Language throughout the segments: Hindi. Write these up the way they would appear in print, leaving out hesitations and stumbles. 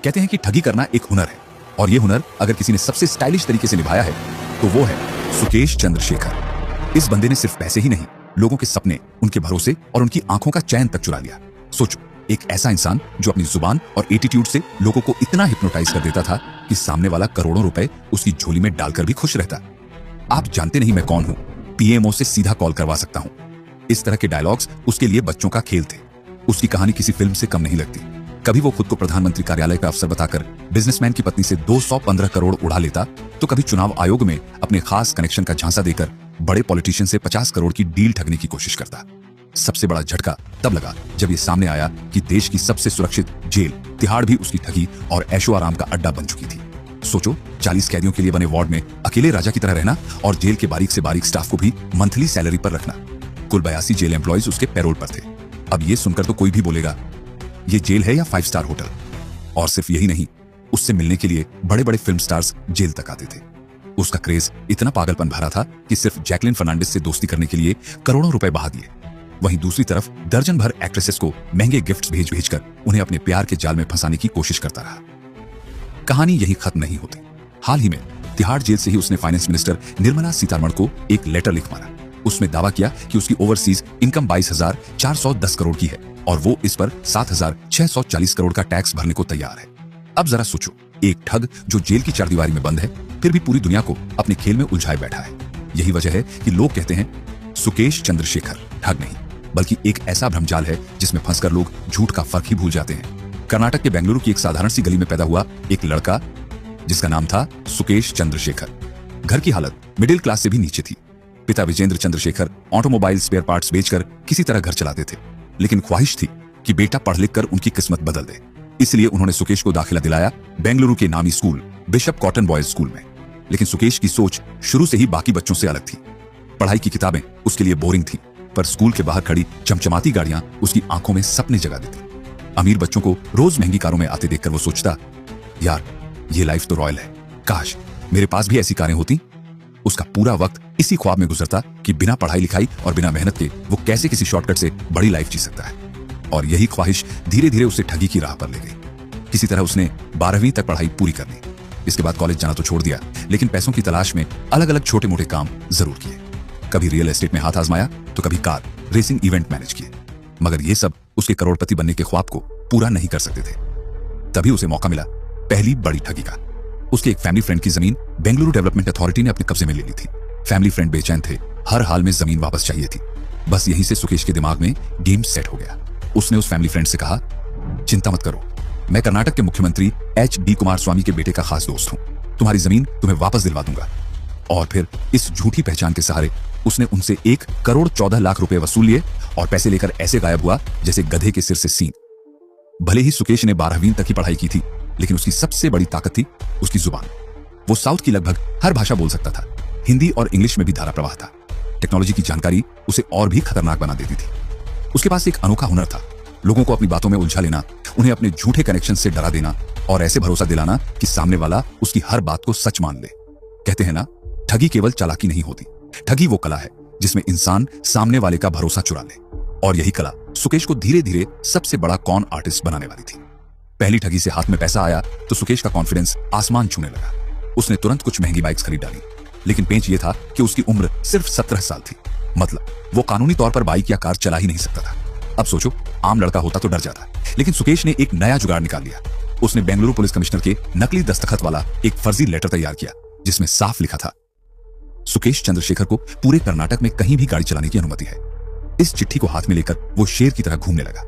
कहते हैं कि ठगी करना एक हुनर है, और ये हुनर अगर किसी ने सबसे स्टाइलिश तरीके से निभाया है तो वो है सुकेश चंद्रशेखर। इस बंदे ने सिर्फ पैसे ही नहीं, लोगों के सपने, उनके भरोसे और उनकी आंखों का चैन तक चुरा लिया। सोचो, एक ऐसा इंसान जो अपनी जुबान और एटीट्यूड से लोगों को इतना हिप्नोटाइज कर देता था कि सामने वाला करोड़ों रुपए उसकी झोली में डालकर भी खुश रहता। आप जानते नहीं मैं कौन हूं, पीएमओ से सीधा कॉल करवा सकता हूं। इस तरह के डायलॉग्स उसके लिए बच्चों का खेल थे। उसकी कहानी किसी फिल्म से कम नहीं लगती। कभी वो खुद को प्रधानमंत्री कार्यालय का अफसर बताकर बिजनेसमैन की पत्नी से 215 करोड़ उड़ा लेता, तो कभी चुनाव आयोग में अपने खास कनेक्शन का झांसा देकर बड़े पॉलिटिशियन से 50 करोड़ की डील ठगने की कोशिश करता। सबसे बड़ा झटका तब लगा जब ये सामने आया कि देश की सबसे सुरक्षित जेल तिहाड़ भी उसकी ठगी और ऐशो आराम का अड्डा बन चुकी थी। सोचो, 40 कैदियों के लिए बने वार्ड में अकेले राजा की तरह रहना और जेल के बारीक से बारीक स्टाफ को भी मंथली सैलरी पर रखना। कुल 82 जेल एम्प्लॉइज उसके पैरोल पर थे। अब ये सुनकर तो कोई भी बोलेगा ये जेल है या 5 स्टार होटल। और सिर्फ यही नहीं, उससे मिलने के लिए बड़े बड़े फिल्म स्टार्स जेल तक आते थे। उसका क्रेज इतना पागलपन भरा था कि सिर्फ जैकलिन फर्नांडिस से दोस्ती करने के लिए करोड़ों रुपए बहा दिए। वहीं दूसरी तरफ दर्जन भर एक्ट्रेसेस को महंगे गिफ्ट्स भेजकर उन्हें अपने प्यार के जाल में फंसाने की कोशिश करता रहा। कहानी यही खत्म नहीं होती। हाल ही में तिहाड़ जेल से ही उसने फाइनेंस मिनिस्टर निर्मला सीतारमण को एक लेटर लिख मारा। उसमें दावा किया कि उसकी ओवरसीज इनकम 22,410 करोड़ की है और वो इस पर 7,640 करोड़ का टैक्स भरने को तैयार है। अब जरा सोचो, एक ठग जो जेल की चारदीवारी में बंद है, फिर भी पूरी दुनिया को अपने खेल में उलझाए बैठा है। यही वजह है कि लोग कहते हैं सुकेश चंद्रशेखर ठग नहीं, बल्कि एक ऐसा भ्रमजाल है जिसमें फंसकर लोग झूठ का फर्क ही भूल जाते हैं। कर्नाटक के बेंगलुरु की एक साधारण सी गली में पैदा हुआ एक लड़का जिसका नाम था सुकेश चंद्रशेखर। घर की हालत मिडिल क्लास से भी नीचे थी। पिता Vijendra Chandrashekhar automobile spare parts बेचकर किसी तरह घर चलाते थे, लेकिन ख्वाहिश थी कि बेटा पढ़ लिख कर उनकी किस्मत बदल दे। इसलिए उन्होंने सुकेश को दाखिला दिलाया बेंगलुरु के नामी school bishop cotton boys school में। लेकिन सुकेश की सोच शुरू से ही बाकी बच्चों से अलग थी। पढ़ाई की किताबें उसके लिए बोरिंग थी, पर स्कूल के बाहर खड़ी चमचमाती गाड़ियां उसकी आंखों में सपने जगा देती। अमीर बच्चों को रोज महंगी कारों में आते देखकर वो सोचता, यार ये लाइफ तो रॉयल है, काश मेरे पास भी ऐसी कारें होती। उसका पूरा वक्त इसी ख्वाब में गुजरता कि बिना पढ़ाई लिखाई और बिना मेहनत के वो कैसे किसी शॉर्टकट से बड़ी लाइफ जी सकता है। और यही ख्वाहिश धीरे धीरे उसे ठगी की राह पर ले गई। किसी तरह उसने 12वीं तक पढ़ाई पूरी कर ली। इसके बाद कॉलेज जाना तो छोड़ दिया, लेकिन पैसों की तलाश में अलग अलग छोटे मोटे काम जरूर किए। कभी रियल एस्टेट में हाथ आजमाया तो कभी कार रेसिंग इवेंट मैनेज किए, मगर ये सब उसके करोड़पति बनने के ख्वाब को पूरा नहीं कर सकते थे। तभी उसे मौका मिला पहली बड़ी ठगी का। उसके एक फैमिली फ्रेंड की जमीन बेंगलुरु डेवलपमेंट अथॉरिटी ने अपने कब्जे में ले ली थी। फैमिली फ्रेंड बेचैन थे, हर हाल में जमीन वापस चाहिए थी। बस यहीं से सुकेश के दिमाग में गेम सेट हो गया। उसने उस फैमिली फ्रेंड से कहा, चिंता मत करो, मैं कर्नाटक के मुख्यमंत्री HD कुमारस्वामी के बेटे का खास दोस्त हूं, तुम्हारी जमीन तुम्हें वापस दिलवा दूंगा। और फिर इस झूठी पहचान के सहारे उसने उनसे 1,14,00,000 रुपए वसूल लिए और पैसे लेकर ऐसे गायब हुआ जैसे गधे के सिर से सींग। भले ही सुकेश ने 12वीं तक की पढ़ाई की थी, लेकिन उसकी सबसे बड़ी ताकत थी उसकी जुबान। वो साउथ की लगभग हर भाषा बोल सकता था, हिंदी और इंग्लिश में भी धारा प्रवाह था। टेक्नोलॉजी की जानकारी उसे और भी खतरनाक बना देती थी। उसके पास एक अनोखा हुनर था, लोगों को अपनी बातों में उलझा लेना, उन्हें अपने झूठे कनेक्शन से डरा देना और ऐसे भरोसा दिलाना कि सामने वाला उसकी हर बात को सच मान ले। कहते हैं ना, ठगी केवल चालाकी नहीं होती, ठगी वो कला है जिसमें इंसान सामने वाले का भरोसा चुरा ले। और यही कला सुकेश को धीरे धीरे सबसे बड़ा कॉन आर्टिस्ट बनाने वाली थी। पहली ठगी से हाथ में पैसा आया तो सुकेश का कॉन्फिडेंस आसमान छूने लगा। उसने तुरंत कुछ महंगी बाइक्स खरीद डाली, लेकिन पेंच ये था कि उसकी उम्र सिर्फ 17 साल थी। मतलब वो कानूनी तौर पर बाइक या कार चला ही नहीं सकता था। अब सोचो, आम लड़का होता तो डर जाता, लेकिन सुकेश ने एक नया जुगाड़ निकाल लिया। उसने बेंगलुरु पुलिस कमिश्नर के नकली दस्तखत वाला एक फर्जी लेटर तैयार किया, जिसमें साफ लिखा था, सुकेश चंद्रशेखर को पूरे कर्नाटक में कहीं भी गाड़ी चलाने की अनुमति है। इस चिट्ठी को हाथ में लेकर वो शेर की तरह घूमने लगा।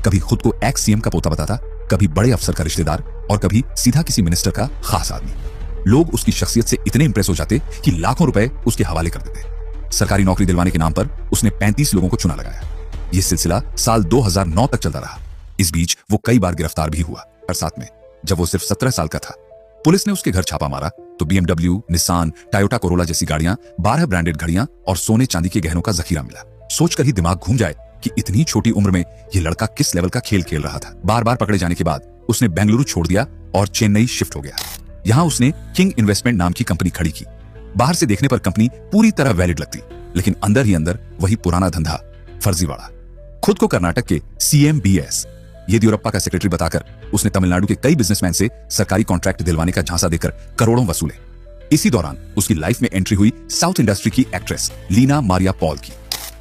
कभी खुद को एक्स CM का पोता बताता, कभी बड़े अफसर का रिश्तेदार और कभी सीधा किसी मिनिस्टर का खास आदमी। लोग उसकी शख्सियत से इतने इंप्रेस हो जाते कि लाखों रुपए उसके हवाले कर देते। सरकारी नौकरी दिलवाने के नाम पर उसने 35 लोगों को चुना लगाया। यह सिलसिला साल 2009 तक चलता रहा। इस बीच वो कई बार गिरफ्तार भी हुआ। और साथ में जब वो सिर्फ 17 साल का था, पुलिस ने उसके घर छापा मारा तो BMW, निसान, टोयोटा कोरोला जैसी गाड़ियां, 12 ब्रांडेड घड़ियां और सोने चांदी के गहनों का जखीरा मिला। सोचकर ही दिमाग घूम जाए कि इतनी छोटी उम्र में ये लड़का किस लेवल का खेल खेल रहा था। बार बार पकड़े जाने के बाद उसने बेंगलुरु छोड़ दिया और चेन्नई शिफ्ट हो गया। यहाँ उसने किंग इन्वेस्टमेंट नाम की कंपनी खड़ी की। बाहर से देखने पर कंपनी पूरी तरह वैलिड लगती, लेकिन अंदर ही अंदर वही पुराना धंधा, फर्जीवाड़ा। खुद को कर्नाटक के CM BS येदियुरप्पा का सेक्रेटरी बताकर उसने तमिलनाडु के कई बिजनेसमैन से सरकारी कॉन्ट्रैक्ट दिलवाने का झांसा देकर करोड़ों वसूले। इसी दौरान उसकी लाइफ में एंट्री हुई साउथ इंडस्ट्री की एक्ट्रेस लीना मारिया पॉल की।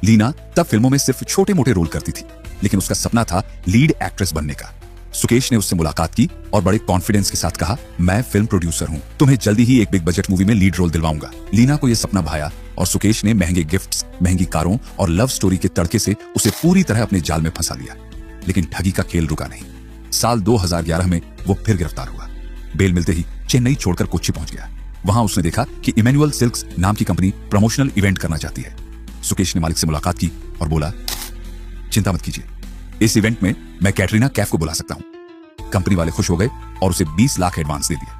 लीना तब फिल्मों में सिर्फ छोटे मोटे रोल करती थी, लेकिन उसका सपना था लीड एक्ट्रेस बनने का। सुकेश ने उससे मुलाकात की और बड़े कॉन्फिडेंस के साथ कहा, मैं फिल्म प्रोड्यूसर हूं, तुम्हें जल्दी ही एक बिग बजट मूवी में लीड रोल दिलवाऊंगा। लीना को यह सपना भाया और सुकेश ने महंगे गिफ्ट्स, महंगी कारों और लव स्टोरी के तड़के से उसे पूरी तरह अपने जाल में फंसा लिया। लेकिन ठगी का खेल रुका नहीं। साल 2011 में वो फिर गिरफ्तार हुआ। बेल मिलते ही चेन्नई छोड़कर कोच्चि पहुंच गया। वहां उसने देखा कि इमैनुअल सिल्क्स नाम की कंपनी प्रमोशनल इवेंट करना चाहती है। सुकेश ने मालिक से मुलाकात की और बोला, चिंता मत कीजिए, इस इवेंट में मैं कैटरीना कैफ को बुला सकता हूं। कंपनी वाले खुश हो गए और उसे 20 लाख एडवांस दे दिए।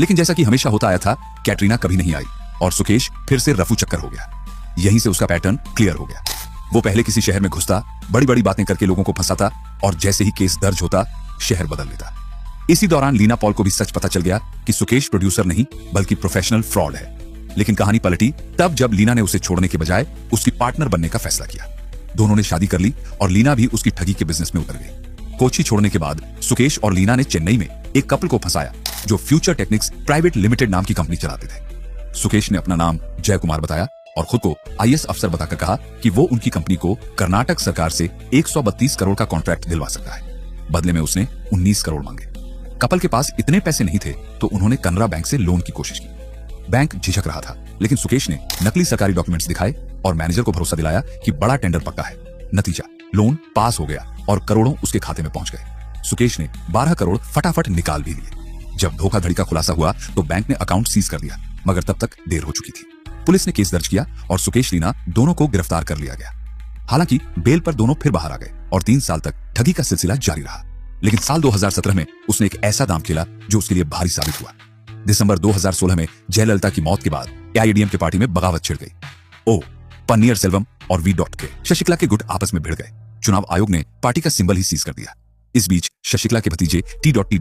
लेकिन जैसा कि हमेशा होता आया था, कैटरीना कभी नहीं आई और सुकेश फिर से रफू चक्कर हो गया। यहीं से उसका पैटर्न क्लियर हो गया। वो पहले किसी शहर में घुसता, बड़ी बड़ी बातें करके लोगों को फंसाता और जैसे ही केस दर्ज होता, शहर बदल लेता। इसी दौरान लीना पॉल को भी सच पता चल गया कि सुकेश प्रोड्यूसर नहीं बल्कि प्रोफेशनल फ्रॉड है। लेकिन कहानी पलटी तब जब लीना ने उसे छोड़ने के बजाय उसकी पार्टनर बनने का फैसला किया। दोनों ने शादी कर ली और लीना भी उसकी ठगी के बिजनेस में उतर गई। कोच्चि छोड़ने के बाद सुकेश और लीना ने चेन्नई में एक कपल को फंसाया जो फ्यूचर टेक्निक्स प्राइवेट लिमिटेड नाम की कंपनी चलाते थे। सुकेश ने अपना नाम जय कुमार बताया और खुद को आईएएस अफसर बताकर कहा कि वो उनकी कंपनी को कर्नाटक सरकार से 132 करोड़ का कॉन्ट्रैक्ट दिलवा सकता है। बदले में उसने 19 करोड़ मांगे। कपल के पास इतने पैसे नहीं थे तो उन्होंने कनरा बैंक से लोन की कोशिश की। बैंक झिझक रहा था, लेकिन सुकेश ने नकली सरकारी डॉक्यूमेंट्स दिखाए और मैनेजर को भरोसा दिलाया कि बड़ा टेंडर पक्का है। नतीजा, लोन पास हो गया और करोड़ों उसके खाते में पहुंच गए। सुकेश ने 12 करोड़ फटाफट निकाल भी लिए। जब धोखाधड़ी का खुलासा हुआ तो बैंक ने अकाउंट सीज कर दिया, मगर तब तक देर हो चुकी थी। पुलिस ने केस दर्ज किया और सुकेश लीना दोनों को गिरफ्तार कर लिया गया। हालांकि बेल पर दोनों फिर बाहर आ गए और 3 साल तक ठगी का सिलसिला जारी रहा। लेकिन साल 2017 में उसने एक ऐसा दांव खेला जो उसके लिए भारी साबित हुआ। दिसंबर 2016 में जयललिता की मौत के बाद एआईएडीएम के पार्टी में बगावत छिड़ गई। ओ पन्नीर सेल्वम और वी डॉट के शशिकला के गुट आपस में भिड़ गए। चुनाव आयोग ने पार्टी का सिंबल ही सीज कर दिया। इस बीच शशिकला के भतीजे टी.वी.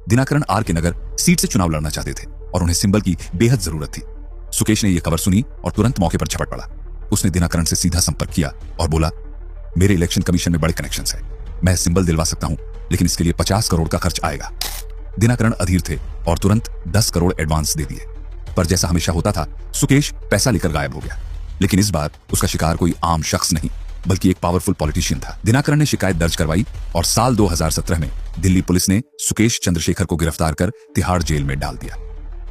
दिनाकरण आर के नगर सीट से चुनाव लड़ना चाहते थे और उन्हें सिंबल की बेहद जरूरत थी। सुकेश ने यह खबर सुनी और तुरंत मौके पर झपट पड़ा। उसने दिनाकरण से सीधा संपर्क किया और बोला, मेरे इलेक्शन कमीशन में बड़े कनेक्शंस हैं, मैं सिंबल दिलवा सकता हूं, लेकिन इसके लिए 50 करोड़ का खर्च आएगा। दिनाकरण अधीर थे और तुरंत 10 करोड़ एडवांस दे दिए। पर जैसा हमेशा होता था, सुकेश पैसा लेकर गायब हो गया। लेकिन इस बार उसका शिकार कोई आम शख्स नहीं बल्कि एक पावरफुल पॉलिटिशियन था। दिनाकरण ने शिकायत दर्ज करवाई और साल 2017 में दिल्ली पुलिस ने सुकेश चंद्रशेखर को गिरफ्तार कर तिहाड़ जेल में डाल दिया।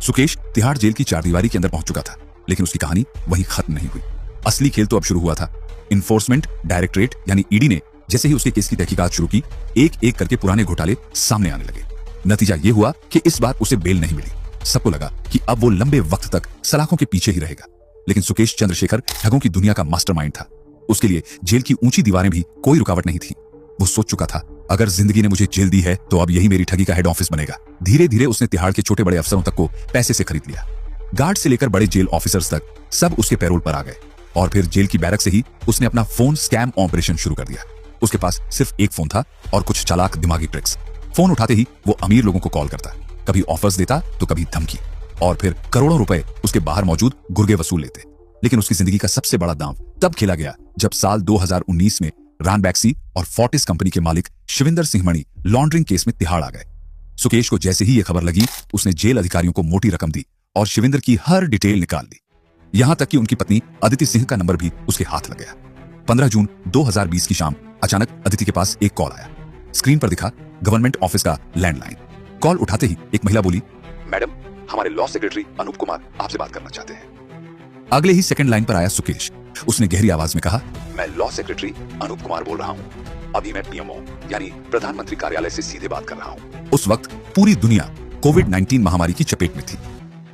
सुकेश तिहाड़ जेल की चारदीवारी के अंदर पहुंच चुका था, लेकिन उसकी कहानी वहीं खत्म नहीं हुई। असली खेल तो अब शुरू हुआ था। इन्फोर्समेंट डायरेक्टरेट यानी ईडी ने जैसे ही उसके केस की तहकीकात शुरू की, एक एक करके पुराने घोटाले सामने आने लगे। नतीजा ये हुआ कि इस बार उसे बेल नहीं मिली। सबको लगा कि अब वो लंबे वक्त तक सलाखों के पीछे ही रहेगा। लेकिन सुकेश चंद्रशेखर ठगों की दुनिया का मास्टरमाइंड था। उसके लिए जेल की ऊंची दीवारें भी कोई रुकावट नहीं थी। वो सोच चुका था, अगर जिंदगी ने मुझे जेल दी है तो अब यही मेरी ठगी का हेड ऑफिस बनेगा। धीरे धीरे उसने तिहाड़ के छोटे बड़े अफसरों तक को पैसे से खरीद लिया। गार्ड से लेकर बड़े जेल ऑफिसर्स तक सब उसके पैरोल पर आ गए। और फिर जेल की बैरक से ही उसने अपना फोन स्कैम ऑपरेशन शुरू कर दिया। उसके पास सिर्फ एक फोन था और कुछ चालाक दिमागी ट्रिक्स। फोन उठाते ही वो अमीर लोगों को कॉल करता, कभी ऑफर्स देता तो कभी धमकी, और फिर करोड़ों रुपए उसके बाहर मौजूद गुर्गे वसूल लेते। लेकिन उसकी जिंदगी का सबसे बड़ा दांव तब खेला गया जब साल 2019 में रानबैक्सी और फोर्टिस कंपनी के मालिक शिविंदर सिंह मणि लॉन्ड्रिंग केस में तिहाड़ आ गए। सुकेश को जैसे ही यह खबर लगी, उसने जेल अधिकारियों को मोटी रकम दी और शिविंदर की हर डिटेल निकाल ली। यहां तक कि उनकी पत्नी अदिति सिंह का नंबर भी उसके हाथ लग गया। 15 जून 2020 की शाम अचानक अदिति के पास एक कॉल आया। स्क्रीन पर दिखा गवर्नमेंट ऑफिस का लैंडलाइन। कॉल उठाते ही एक महिला बोली, मैडम, हमारे लॉ सेक्रेटरी अनूप कुमार आपसे बात करना चाहते हैं। अगले ही सेकंड लाइन पर आया सुकेश। उसने गहरी आवाज में कहा, मैं लॉ सेक्रेटरी अनूप कुमार बोल रहा हूं। अभी मैं पीएमओ यानी प्रधानमंत्री कार्यालय से सीधे बात कर रहा हूं। उस वक्त पूरी दुनिया कोविड-19 महामारी की चपेट में थी।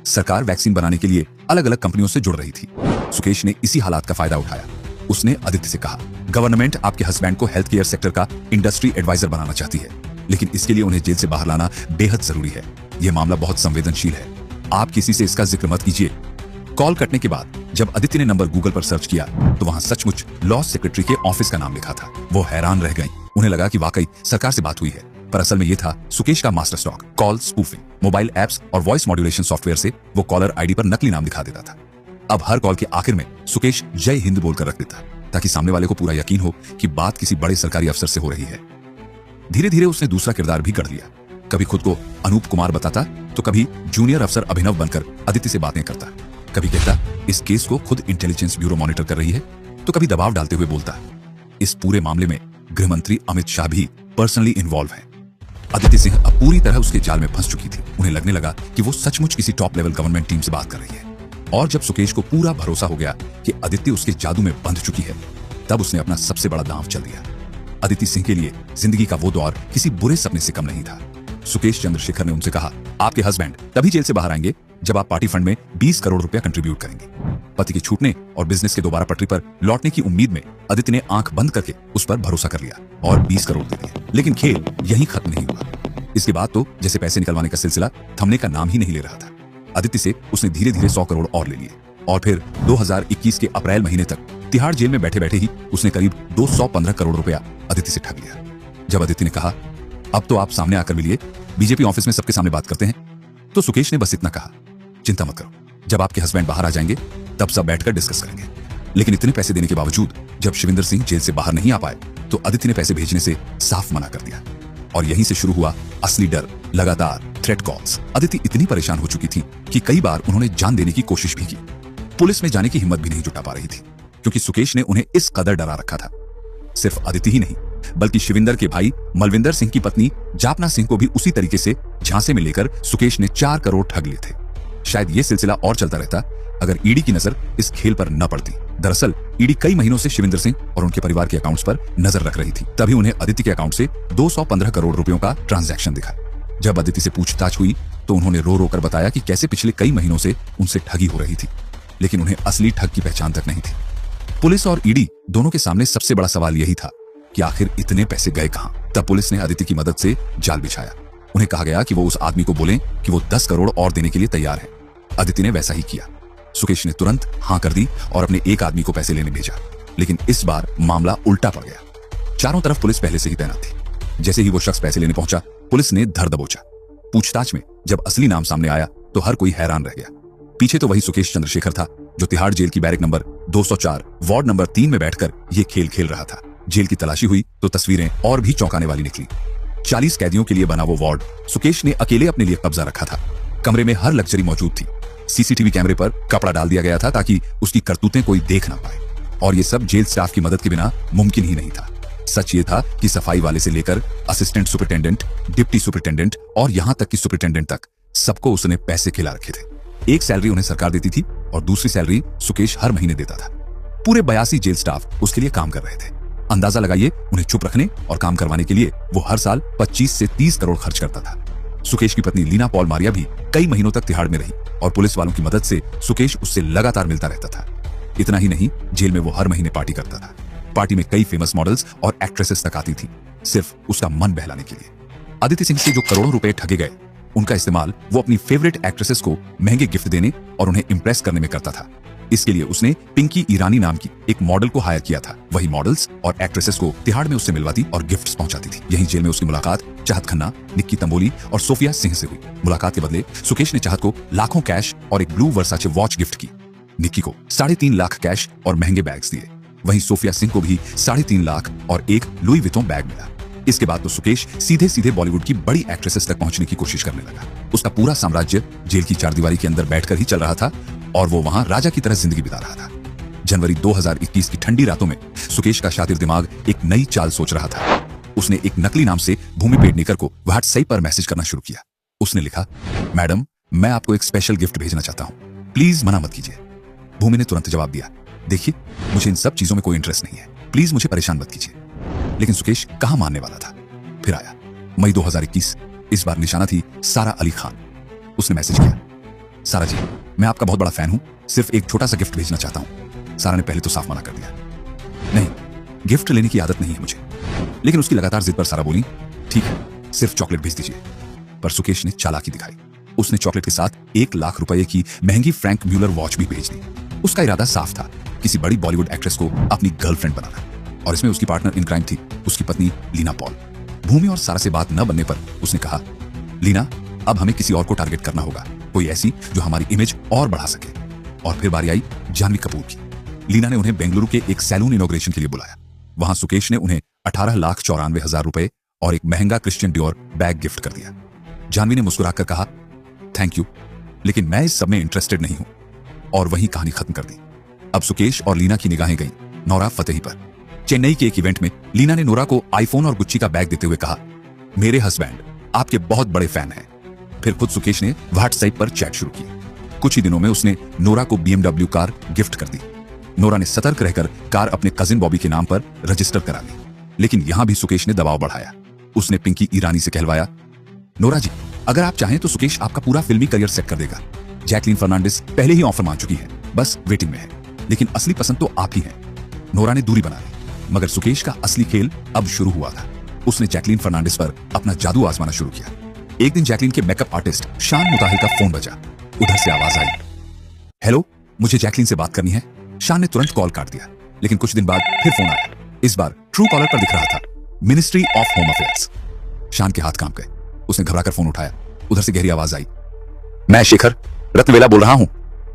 सरकार वैक्सीन बनाने के लिए अलग अलग कंपनियों से जुड़ रही थी। सुकेश ने इसी हालात का फायदा उठाया। उसने आदित्य से कहा, गवर्नमेंट आपके हस्बैंड को हेल्थ केयर सेक्टर का इंडस्ट्री एडवाइजर बनाना चाहती है, लेकिन इसके लिए उन्हें जेल से बाहर लाना बेहद जरूरी है। यह मामला बहुत संवेदनशील है, आप किसी से इसका जिक्र मत कीजिए। कॉल कटने के बाद जब आदित्य ने नंबर गूगल पर सर्च किया तो वहां सचमुच लॉ सेक्रेटरी के ऑफिस का नाम लिखा था। वो हैरान रह गई। उन्हें लगा कि वाकई सरकार से बात हुई है, पर असल में यह था सुकेश का master stock call spoofing. Mobile apps और वॉइस मॉड्यूलेशन सॉफ्टवेयर से वो कॉलर आईडी पर नकली नाम दिखा देता था। अब हर कॉल के आखिर में सुकेश जय हिंद बोलकर रख देता ताकि सामने वाले को पूरा यकीन हो कि बात किसी बड़े सरकारी अफसर से हो रही है। धीरे धीरे उसने दूसरा किरदार भी गढ़ लिया। कभी खुद को अनूप कुमार बताता तो कभी जूनियर अफसर अभिनव बनकर अदिति से बातें करता। कभी कहता इस केस को खुद इंटेलिजेंस ब्यूरो मॉनिटर कर रही है, तो कभी दबाव डालते हुए बोलता इस पूरे मामले में गृह मंत्री अमित शाह भी पर्सनली इन्वॉल्व है। अदिति सिंह अब पूरी तरह उसके जाल में फंस चुकी थी। उन्हें लगने लगा कि वो सचमुच किसी टॉप लेवल गवर्नमेंट टीम से बात कर रही है। और जब सुकेश को पूरा भरोसा हो गया कि अदिति उसके जादू में बंध चुकी है, तब उसने अपना सबसे बड़ा दांव चल दिया। अदिति सिंह के लिए जिंदगी का वो दौर किसी बुरे सपने से कम नहीं था। सुकेश चंद्रशेखर ने उनसे कहा, आपके हस्बैंड तभी जेल से बाहर आएंगे जब आप पार्टी फंड में 20 करोड़ रुपया कंट्रीब्यूट करेंगे। पति के छूटने और बिजनेस के दोबारा पटरी पर लौटने की उम्मीद में अदिति ने आंख बंद करके उस पर भरोसा कर लिया और 20 करोड़ दे दिए। लेकिन खेल यहीं खत्म नहीं हुआ। इसके बाद तो जैसे पैसे निकलवाने का सिलसिला थमने का नाम ही नहीं ले रहा था। अदिति से उसने धीरे धीरे 100 करोड़ और ले लिए और फिर 2021 के अप्रैल महीने तक तिहाड़ जेल में बैठे बैठे ही उसने करीब 215 करोड़ रुपया अदिति से ठग लिया। जब अदिति ने कहा, अब तो आप सामने आकर मिलिए, बीजेपी ऑफिस में सबके सामने बात करते हैं, तो सुकेश ने बस इतना कहा, चिंता मत करो, जब आपके हस्बैंड बाहर आ जाएंगे तब सब बैठकर डिस्कस करेंगे। लेकिन इतने पैसे देने के बावजूद जब शिविंदर सिंह जेल से बाहर नहीं आ पाए तो अदिति ने पैसे भेजने से साफ मना कर दिया। और यहीं से शुरू हुआ असली डर, लगातार थ्रेट कॉल्स। अदिति इतनी परेशान हो चुकी थी कि कई बार उन्होंने जान देने की कोशिश भी की। पुलिस में जाने की हिम्मत भी नहीं जुटा पा रही थी क्योंकि सुकेश ने उन्हें इस कदर डरा रखा था। सिर्फ अदिति ही नहीं बल्कि शिविंदर के भाई मलविंदर सिंह की पत्नी जापना सिंह को भी उसी तरीके से झांसे में लेकर सुकेश ने 4 करोड़ ठग लिए थे। शायद ये सिलसिला और चलता रहता अगर ईडी की नजर इस खेल पर न पड़ती। दरअसल ईडी कई महीनों से शिविंदर सिंह और उनके परिवार के अकाउंट्स पर नजर रख रही थी। तभी उन्हें अदिति के अकाउंट से 215 करोड़ रुपयों का ट्रांजैक्शन दिखा। जब अदिति से पूछताछ हुई तो उन्होंने रो रो कर बताया कि कैसे पिछले कई महीनों से उनसे ठगी हो रही थी, लेकिन उन्हें असली ठग की पहचान तक नहीं थी। पुलिस और ईडी दोनों के सामने सबसे बड़ा सवाल यही था कि आखिर इतने पैसे गए कहां। तब पुलिस ने अदिति की मदद से जाल बिछाया। उन्हें कहा गया कि वो उस आदमी को बोलें कि वो 10 करोड़ और देने के लिए तैयार है। अदिति ने वैसा ही किया। सुकेश ने तुरंत हां कर दी और अपने एक आदमी को पैसे लेने भेजा। लेकिन इस बार मामला उल्टा पड़ गया। चारों तरफ पुलिस पहले से ही तैनात थी। जैसे ही वो शख्स पैसे लेने पहुंचा, पुलिस ने धर दबोचा। पूछताछ में जब असली नाम सामने आया तो हर कोई हैरान रह गया। पीछे तो वही सुकेश चंद्रशेखर था जो तिहाड़ जेल की बैरक नंबर 204 वार्ड नंबर 3 में बैठकर ये खेल खेल रहा था। जेल की तलाशी हुई तो तस्वीरें और भी चौंकाने वाली निकली। 40 कैदियों के लिए बना वो वार्ड सुकेश ने अकेले अपने लिए कब्जा रखा था। कमरे में हर लग्जरी मौजूद थी। सीसीटीवी कैमरे पर कपड़ा डाल दिया गया था ताकि उसकी करतूतें कोई देख ना पाए। और ये सब जेल स्टाफ की मदद के बिना मुमकिन ही नहीं था। सच ये था कि सफाई वाले से लेकर असिस्टेंट सुपरिटेंडेंट, डिप्टी सुपरिटेंडेंट और यहां तक कि सुपरिटेंडेंट तक सबको उसने पैसे खिला रखे थे। एक सैलरी उन्हें सरकार देती थी और दूसरी सैलरी सुकेश हर महीने देता था। पूरे 82 जेल स्टाफ उसके लिए काम कर रहे थे। अंदाजा लगाइए, उन्हें चुप रखने और काम करवाने के लिए वो हर साल 25 से 30 करोड़ खर्च करता था। सुकेश की पत्नी लीना पॉल मारिया भी कई महीनों तक तिहाड़ में रही और पुलिस वालों की मदद से सुकेश उससे लगातार मिलता रहता था। इतना ही नहीं, जेल में वो हर महीने पार्टी करता था। पार्टी में कई फेमस मॉडल्स और एक्ट्रेसेस तक आती थी, सिर्फ उसका मन बहलाने के लिए। अदिति सिंह से जो करोड़ों रुपए ठगे गए, उनका इस्तेमाल वो अपनी फेवरेट एक्ट्रेसेस को महंगे गिफ्ट देने और उन्हें इंप्रेस करने में करता था। इसके लिए उसने पिंकी ईरानी नाम की एक मॉडल को हायर किया था। वही मॉडल्स और एक्ट्रेसेस को तिहाड़ में उससे मिलवाती और गिफ्ट्स पहुंचाती थी। यहीं जेल में उसकी मुलाकात चाहत खन्ना, निक्की तंबोली और सोफिया सिंह से हुई। मुलाकात के बदले सुकेश ने चाहत को लाखों कैश और एक ब्लू वर्साचे वॉच गिफ्ट की। निक्की को 3.5 लाख कैश और महंगे बैग्स दिए। वहीं सोफिया सिंह को भी 3.5 लाख और एक लुई विटॉन बैग मिला। इसके बाद तो सुकेश सीधे सीधे बॉलीवुड की बड़ी एक्ट्रेसेस तक पहुंचने की कोशिश करने लगा। उसका पूरा साम्राज्य जेल की चारदीवारी के अंदर बैठकर ही चल रहा था और वो वहां राजा की तरह जिंदगी बिता रहा था। जनवरी 2021 की ठंडी रातों में सुकेश का शातिर दिमाग एक नई चाल सोच रहा था। उसने एक नकली नाम से भूमि पेडनेकर को व्हाट्सएप पर मैसेज करना शुरू किया। उसने लिखा, मैडम, मैं आपको एक स्पेशल गिफ्ट भेजना चाहता हूं, प्लीज मना मत कीजिए। भूमि ने तुरंत जवाब दिया, देखिए, मुझे इन सब चीजों में कोई इंटरेस्ट नहीं है, प्लीज मुझे परेशान मत कीजिए। लेकिन सुकेश कहां मानने वाला था। फिर आया मई 2021। इस बार निशाना थी सारा अली खान। उसने मैसेज किया, सारा जी, मैं आपका बहुत बड़ा फैन हूं, सिर्फ एक छोटा सा गिफ्ट भेजना चाहता हूं। सारा ने पहले तो साफ मना कर दिया, नहीं, गिफ्ट लेने की आदत नहीं है मुझे। लेकिन उसकी लगातार जिद पर सारा बोली, ठीक है, सिर्फ चॉकलेट भेज दीजिए। पर सुकेश ने चालाकी दिखाई। उसने चॉकलेट के साथ 1 लाख रुपए की महंगी फ्रैंक म्यूलर वॉच भी भेज दी। उसका इरादा साफ था, किसी बड़ी बॉलीवुड एक्ट्रेस को अपनी गर्लफ्रेंड बनाना। और इसमें उसकी पार्टनर इन क्राइम थी उसकी पत्नी लीना पॉल। भूमि और सारा से बात न बनने पर उसने कहा, लीना, अब हमें किसी और को टारगेट करना होगा, कोई ऐसी जो हमारी इमेज और बढ़ा सके। और फिर बारी आई जानवी कपूर की। लीना ने उन्हें बेंगलुरु के एक सैलून इनॉग्रेशन के लिए बुलाया। वहां सुकेश ने उन्हें 18,94,000 रुपए और एक महंगा क्रिश्चियन डियोर बैग गिफ्ट कर दिया। जानवी ने मुस्कुराकर कहा, थैंक यू, लेकिन मैं इस सब में इंटरेस्टेड नहीं हूं, और वहीं कहानी खत्म कर दी। अब सुकेश और लीना की निगाहें गईं नोरा फतेही पर। चेन्नई के एक इवेंट में लीना ने नोरा को आईफोन और गुच्ची का बैग देते हुए कहा, मेरे हस्बैंड आपके बहुत बड़े फैन हैं। फिर खुद सुकेश ने व्हाट्सएप पर चैट शुरू की। कुछ ही दिनों में उसने नोरा को BMW कार गिफ्ट कर दी। नोरा ने सतर्क रहकर कार अपने कजिन बॉबी के नाम पर रजिस्टर करा ली, लेकिन यहां भी सुकेश ने दबाव बढ़ाया। उसने पिंकी ईरानी से कहलवाया, नोरा जी, अगर आप चाहें तो सुकेश आपका पूरा फिल्मी करियर सेट कर देगा। जैकलीन फर्नांडिस पहले ही ऑफर मान चुकी है, बस वेटिंग में है, लेकिन असली पसंद तो आप ही हैं। नोरा ने दूरी बना ली, मगर सुकेश का असली खेल अब शुरू हुआ था। उसने जैकलीन फर्नांडिस पर अपना जादू आजमाना शुरू किया। एक दिन जैकलीन के मेकअप आर्टिस्ट शान मुताहिल का फोन बजा। उधर से आवाज आई, हेलो, मुझे जैकलीन से बात करनी है। शान ने तुरंत कॉल काट दिया, लेकिन कुछ दिन बाद फिर फोन आया। इस बार ट्रू कॉलर पर दिख रहा था, मिनिस्ट्री ऑफ होम अफेयर्स। शान के हाथ कांप गए। उसने घबराकर फोन उठाया। उधर से गहरी आवाज आई, मैं शेखर रत्नवेला बोल रहा हूं,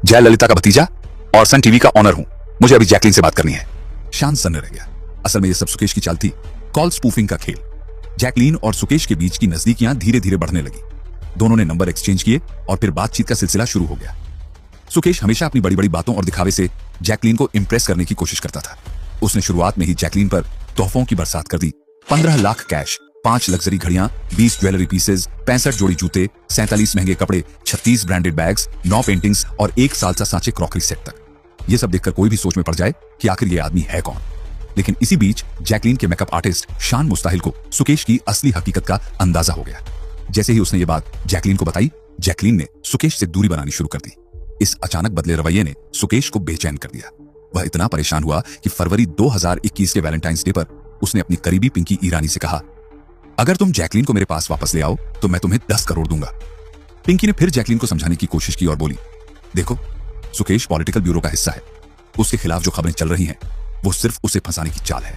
जय ललिता का भतीजा और सन टीवी का ऑनर हूं। मुझे अभी जैकलीन से बात करनी है। शान सन्न रह गया। असल में यह सब सुकेश की चाल थी, कॉल स्पूफिंग का खेल। जैकलीन और सुकेश के बीच की नजदीकियां धीरे धीरे बढ़ने लगी। दोनों ने नंबर एक्सचेंज किए और फिर बातचीत का सिलसिला शुरू हो गया। सुकेश हमेशा अपनी बड़ी बड़ी बातों और दिखावे से जैकलीन को इंप्रेस करने की कोशिश करता था। उसने शुरुआत में ही जैकलीन पर तोहफों की बरसात कर दी। 15 लाख कैश, 5 लग्जरी घड़ियां, 20 ज्वेलरी पीसेस, 65 जोड़ी जूते, 47 महंगे कपड़े, 36 ब्रांडेड बैग्स, 9 पेंटिंग्स और 1 सालसा सांचे क्रॉकरी सेट तक। ये सब देखकर कोई भी सोच में पड़ जाए कि आखिर ये आदमी है कौन। लेकिन इसी बीच जैकलीन के मेकअप आर्टिस्ट शान मुस्ताहिल को सुकेश की असली हकीकत का अंदाजा हो गया। जैसे ही उसने ये बात जैकलीन को बताई, जैकलीन ने सुकेश से दूरी बनानी शुरू कर दी। इस अचानक बदले रवैये ने सुकेश को बेचैन कर दिया। वह इतना परेशान हुआ कि फरवरी 2021 के वैलेंटाइंस डे पर उसने अपनी करीबी पिंकी ईरानी से कहा, अगर तुम जैकलीन को मेरे पास वापस ले आओ तो मैं तुम्हें 10 करोड़ दूंगा। पिंकी ने फिर जैकलीन को समझाने की कोशिश की और बोली, देखो, सुकेश पॉलिटिकल ब्यूरो का हिस्सा है। उसके खिलाफ जो खबरें चल रही हैं वो सिर्फ उसे फंसाने की चाल है।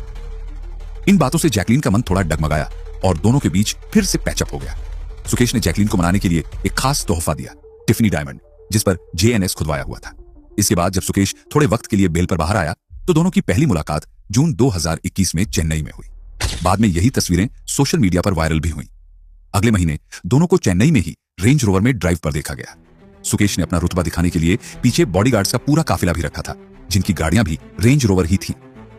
इन बातों से जैकलीन का मन थोड़ा डगमगाया और दोनों के बीच फिर से पैचअप हो गया। सुकेश ने जैकलीन को मनाने के लिए एक खास तोहफा दिया, टिफनी डायमंड, जिस पर JNS खुदवाया हुआ था। इसके बाद जब सुकेश थोड़े वक्त के लिए बेल पर बाहर आया तो दोनों की पहली मुलाकात जून 2021 में चेन्नई में हुई। बाद में यही तस्वीरें सोशल मीडिया पर वायरल भी हुई। अगले महीने दोनों को चेन्नई में ही रेंज रोवर में ड्राइव पर देखा गया। सुकेश ने अपना रुतबा दिखाने के लिए पीछे बॉडीगार्ड्स का पूरा काफिला भी रखा था, जिनकी गाड़ियां भी रेंज रोवर ही थी।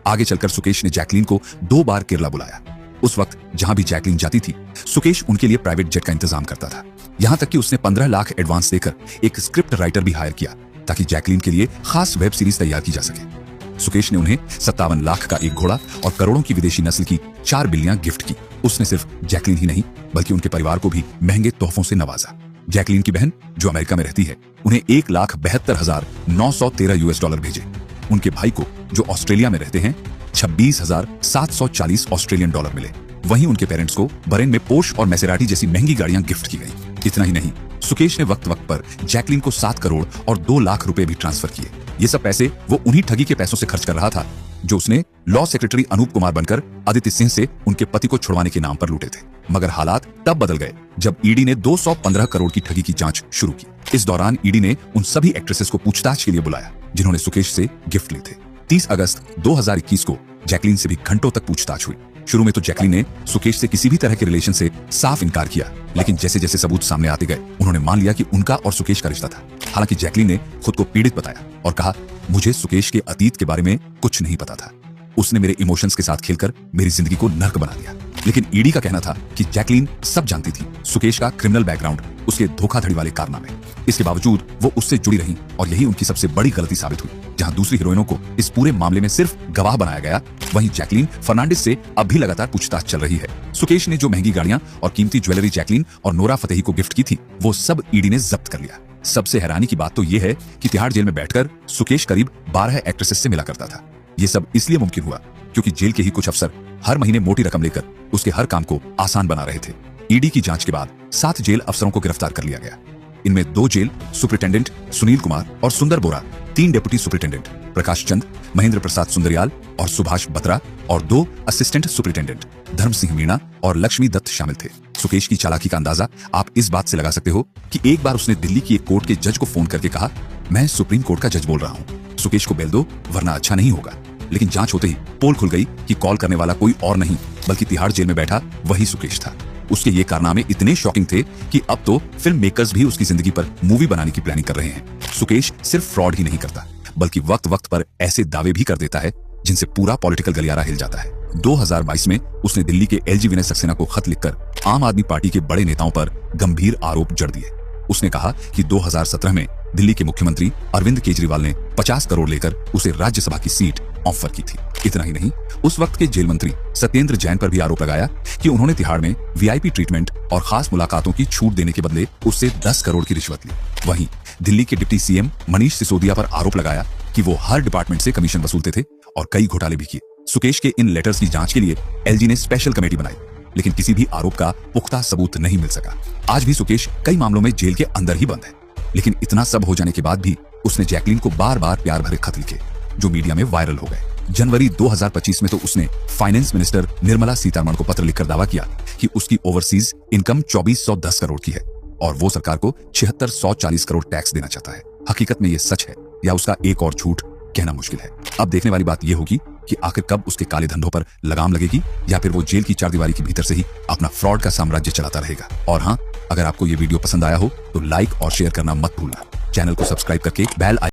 आगे चलकर सुकेश ने जैकलीन को 2 बार केरला बुलाया। उस वक्त जहां भी जैकलीन जाती थी, सुकेश उनके लिए प्राइवेट जेट का इंतजाम करता था। यहां तक कि उसने 15 लाख एडवांस देकर एक स्क्रिप्ट राइटर भी हायर किया ताकि जैकलीन के लिए खास वेब सीरीज तैयार की जा सके। सुकेश ने उन्हें 57 लाख का एक घोड़ा और करोड़ों की विदेशी नस्ल की 4 बिल्लियां गिफ्ट की। उसने सिर्फ जैकलीन ही नहीं बल्कि उनके परिवार को भी महंगे तोहफों से नवाजा। जैकलीन की बहन जो अमेरिका में रहती है, उन्हें $1,72,913 भेजे। उनके भाई को जो ऑस्ट्रेलिया में रहते हैं, $26,740 ऑस्ट्रेलियन डॉलर मिले। वहीं उनके पेरेंट्स को बरेन में पोर्श और मैसेराटी जैसी महंगी गाड़ियां गिफ्ट की गई। इतना ही नहीं, सुकेश ने वक्त वक्त पर जैकलीन को 7 करोड़ और 2 लाख रुपए भी ट्रांसफर किए। ये सब पैसे वो उन्हीं ठगी के पैसों से खर्च कर रहा था जो उसने लॉ सेक्रेटरी अनूप कुमार बनकर आदित्य सिंह से उनके पति को छुड़वाने के नाम पर लूटे थे। मगर हालात तब बदल गए जब ईडी ने 215 करोड़ की ठगी की जांच शुरू की। इस दौरान ईडी ने उन सभी एक्ट्रेसेस को पूछताछ के लिए बुलाया जिन्होंने सुकेश से गिफ्ट ली थे। 30 अगस्त 2021 को जैकलीन से भी घंटों तक पूछताछ हुई। शुरू में तो जैकलीन ने सुकेश से किसी भी तरह के रिलेशन से साफ इनकार किया, लेकिन जैसे जैसे सबूत सामने आते गए उन्होंने मान लिया कि उनका और सुकेश का रिश्ता था। हालांकि जैकलीन ने खुद को पीड़ित बताया और कहा, मुझे सुकेश के अतीत के बारे में कुछ नहीं पता था। उसने मेरे इमोशंस के साथ खेलकर मेरी जिंदगी को नर्क बना दिया। लेकिन ईडी का कहना था कि जैकलीन सब जानती थी, सुकेश का क्रिमिनल बैकग्राउंड, उसके धोखाधड़ी वाले कारनामे। इसके बावजूद वो उससे जुड़ी रही और यही उनकी सबसे बड़ी गलती साबित हुई। जहां दूसरी हीरोइनों को इस पूरे मामले में सिर्फ गवाह बनाया गया, वहीं जैकलीन फर्नांडिस से अब भी लगातार पूछताछ चल रही है। सुकेश ने जो महंगी गाड़ियां और कीमती ज्वेलरी जैकलीन और नोरा फतेही को गिफ्ट की थी, वो सब ईडी ने जब्त कर लिया। सबसे हैरानी की बात तो ये है कि तिहाड़ जेल में बैठकर सुकेश करीब 12 एक्ट्रेसेस से मिला करता था। ये सब इसलिए मुमकिन हुआ क्योंकि जेल के ही कुछ अफसर हर महीने मोटी रकम लेकर उसके हर काम को आसान बना रहे थे। ईडी की जांच के बाद 7 जेल अफसरों को गिरफ्तार कर लिया गया। इनमें 2 जेल सुपरिटेंडेंट सुनील कुमार और सुंदर बोरा, 3 डिप्टी सुपरिटेंडेंट प्रकाश चंद, महेंद्र प्रसाद सुंदरियाल और सुभाष बत्रा और 2 असिस्टेंट सुपरिटेंडेंट धर्म सिंह मीणा और लक्ष्मी दत्त शामिल थे। सुकेश की चालाकी का अंदाजा आप इस बात से लगा सकते हो कि एक बार उसने दिल्ली की एक कोर्ट के जज को फोन करके कहा, मैं सुप्रीम कोर्ट का जज बोल रहा हूँ, सुकेश को बेल दो वरना अच्छा नहीं होगा। लेकिन जांच होते ही पोल खुल गई कि कॉल करने वाला कोई और नहीं बल्कि तिहाड़ जेल में बैठा वही सुकेश था। उसके ये कारनामे इतने शॉकिंग थे कि अब तो फिल्म मेकर्स भी उसकी जिंदगी पर मूवी बनाने की प्लानिंग कर रहे हैं। सुकेश सिर्फ फ्रॉड ही नहीं करता बल्कि वक्त वक्त पर ऐसे दावे भी कर देता है जिनसे पूरा पॉलिटिकल गलियारा हिल जाता है। 2022 में उसने दिल्ली के एलजी विनय सक्सेना को खत लिखकर आम आदमी पार्टी के बड़े नेताओं पर गंभीर आरोप जड़ दिए। उसने कहा कि 2017 में दिल्ली के मुख्यमंत्री अरविंद केजरीवाल ने 50 करोड़ लेकर उसे राज्यसभा की सीट ऑफर की थी। इतना ही नहीं, उस वक्त के जेल मंत्री सत्येंद्र जैन पर भी आरोप लगाया कि उन्होंने तिहाड़ में वीआईपी ट्रीटमेंट और खास मुलाकातों की छूट देने के बदले उससे 10 करोड़ की रिश्वत ली। वहीं दिल्ली के डिप्टी सीएम मनीष सिसोदिया पर आरोप लगाया कि वो हर डिपार्टमेंट से कमीशन वसूलते थे और कई घोटाले भी किए। सुकेश के इन लेटर्स की जांच के लिए एलजी ने स्पेशल कमेटी बनाई, लेकिन किसी भी आरोप का पुख्ता सबूत नहीं मिल सका। आज भी सुकेश कई मामलों में जेल के अंदर ही बंद है, लेकिन इतना सब हो जाने के बाद भी उसने जैकलीन को बार बार प्यार भरे खत लिखे जो मीडिया में वायरल हो गए। जनवरी 2025 में तो उसने फाइनेंस मिनिस्टर निर्मला सीतारमण को पत्र लिखकर दावा किया कि उसकी ओवरसीज इनकम 2410 करोड़ की है और वो सरकार को 7640 करोड़ टैक्स देना चाहता है। हकीकत में ये सच है या उसका एक और झूठ कहना मुश्किल है। अब देखने वाली बात यह होगी कि आखिर कब उसके काले धंधों पर लगाम लगेगी या फिर वो जेल की चारदीवारी के भीतर से ही अपना फ्रॉड का साम्राज्य चलाता रहेगा। और हाँ, अगर आपको ये वीडियो पसंद आया हो तो लाइक और शेयर करना मत भूलना। चैनल को सब्सक्राइब करके बेल